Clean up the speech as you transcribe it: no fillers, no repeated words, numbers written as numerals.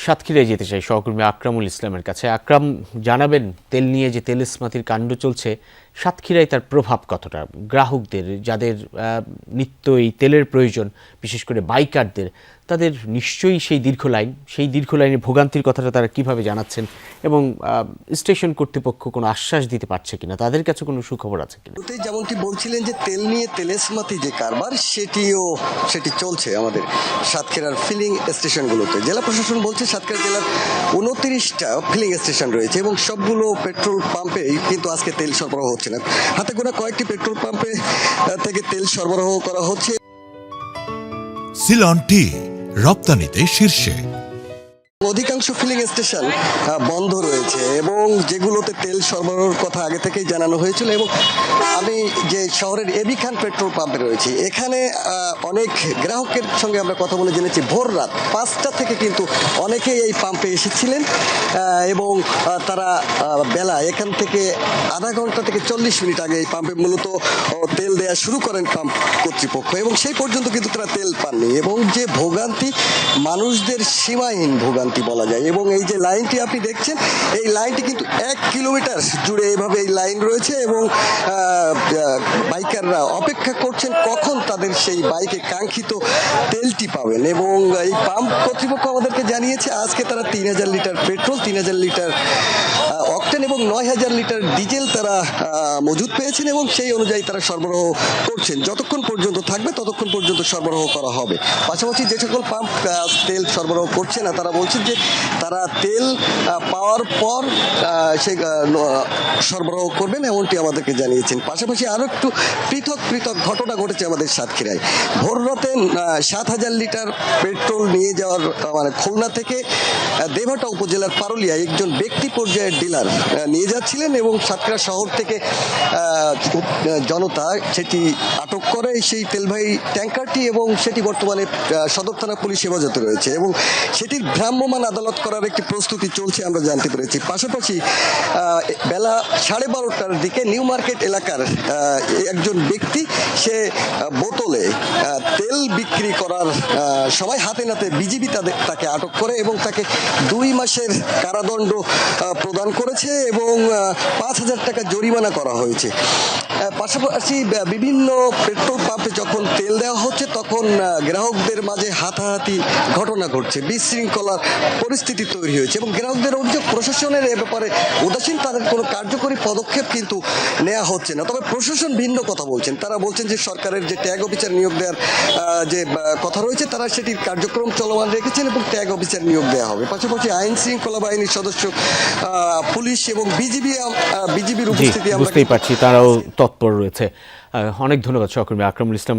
সাতক্ষীরায় যেতে চাই সহকর্মী আকরামুল ইসলামের কাছে। আকরাম, জানাবেন তেল নিয়ে যে তেল ইস্পাতের কাণ্ড চলছে সাতক্ষীরায় তার প্রভাব কতটা গ্রাহকদের, যাদের নিত্য এই তেলের প্রয়োজন, বিশেষ করে বাইকারদের, তাদের নিশ্চয়ই সেই দীর্ঘ লাইনে ভোগান্তির কথাটা তারা কিভাবে জানাচ্ছেন এবং স্টেশন কর্তৃপক্ষ কোনো আশ্বাস দিতে পারছে কিনা, তাদের কাছে কোনো সুখবর আছে কিনা? যেমনটি বলছিলেন যে তেল নিয়ে তেলেসমাতি যে কারবার সেটি চলছে আমাদের সাতক্ষীরার ফিলিং স্টেশনগুলোতে। জেলা প্রশাসন বলছে সাতক্ষীরা জেলার 29টা ফিলিং স্টেশন রয়েছে এবং সবগুলো পেট্রোল পাম্পেই কিন্তু আজকে তেল সরবরাহ হচ্ছে না। হাতে গোনা কয়েকটি পেট্রোল পাম্পে থেকে তেল সরবরাহ করা হচ্ছে। সিলন টি রপ্তানিতে শীর্ষে। অধিকাংশ ফিলিং স্টেশন বন্ধ রয়েছে এবং যেগুলোতে তেল সরবরাহের কথা আগে থেকেই জানানো হয়েছিল। এবং আমি যে শহরের এবি খান পেট্রোল পাম্পে রয়েছি, এখানে অনেক গ্রাহকের সঙ্গে আমরা কথা বলে জেনেছি ভোর রাত 5টা থেকে কিন্তু অনেকেই এই পাম্পে এসেছিলেন এবং তারা বেলা এখান থেকে আধা ঘন্টা থেকে 40 মিনিট আগে এই পাম্পে মূলত তেল দেওয়া শুরু করেন পাম্প কর্তৃপক্ষ এবং সেই পর্যন্ত কিন্তু তারা তেল পাননি। এবং যে ভোগান্তি, মানুষদের সীমাহীন ভোগান্তি বলা যায়। এবং এই যে লাইনটি আপনি দেখছেন, এই লাইনটি কিন্তু 1 কিলোমিটার জুড়ে এইভাবে এই লাইন রয়েছে এবং বাইকাররা অপেক্ষা করছেন কখন তাদের সেই বাইকে কাঙ্ক্ষিত তেলটি পাবেন। এবং এই পাম্প কর্তৃপক্ষ আমাদেরকে জানিয়েছে আজকে তারা 3000 লিটার পেট্রোল, 3000 লিটার অকটেন এবং 9000 লিটার ডিজেল তারা মজুদ পেয়েছেন এবং সেই অনুযায়ী তারা সরবরাহ করছেন। যতক্ষণ পর্যন্ত থাকবে ততক্ষণ পর্যন্ত সরবরাহ করা হবে। পাশাপাশি যে সকল পাম্প তেল সরবরাহ করছে না, তারা বলছেন যে তারা তেল পাওয়ার পর সেই সরবরাহ করবেন, এমনটি আমাদেরকে জানিয়েছেন। পাশাপাশি আরও একটু পৃথক ঘটনা ঘটেছে আমাদের সাতক্ষীরায়। ভোর রাতে 7000 লিটার পেট্রোল নিয়ে যাওয়ার খুলনা থেকে দেবহাটা উপজেলার পারুলিয়া একজন ব্যক্তি পর্যায়ের ডিলার নিয়ে যাচ্ছিলেন এবং সাতক্ষীরা শহর থেকে জনতা সেটি আটক করে সেই তেলবাহী ট্যাঙ্কারটি এবং সেটি বর্তমানে সদর থানা পুলিশ হেফাজতে রয়েছে এবং সেটির ভ্রাম্যমাণ আদালত করার একটি প্রস্তুতি চলছে আমরা জানতে পেরেছি। পাশাপাশি বেলা 12:30টার দিকে নিউ মার্কেট এলাকার একজন ব্যক্তি সে বোতলে তেল বিক্রি করার সময় হাতে নাতে বিজিবি তাকে আটক করে এবং তাকে 2 মাসের কারাদণ্ড প্রদান করেছে এবং 5000 টাকা জরিমানা করা হয়েছে। পাশাপাশি বিভিন্ন পেট্রোল পাম্পে যখন তেল দেওয়া হচ্ছে তখন গ্রাহকদের মাঝে হাতাহাতি ঘটনা ঘটছে, বিশৃঙ্খলার পরিস্থিতি তৈরি হয়েছে এবং গ্রাহকদের অভিযোগ প্রশাসনের এ ব্যাপারে উদাসীন, তাদের কোনো কার্যকরী পদক্ষেপ কিন্তু নেওয়া হচ্ছে না। তবে প্রশাসন ভিন্ন কথা বলছেন, তারা বলছেন যে সরকারের যে ট্যাগ অফিসার নিয়োগ দেওয়ার যে কথা রয়েছে তারা সেটির কার্যক্রম চলমান রেখেছেন এবং ট্যাগ অফিসার নিয়োগ দেওয়া হবে। পাশাপাশি আইন শৃঙ্খলা বাহিনীর সদস্য, পুলিশ এবং বিজিবির উপস্থিতি বুঝতেই পারছি তারাও তৎপর রয়েছে। অনেক ধন্যবাদ সহকর্মী আকরামুল ইসলাম।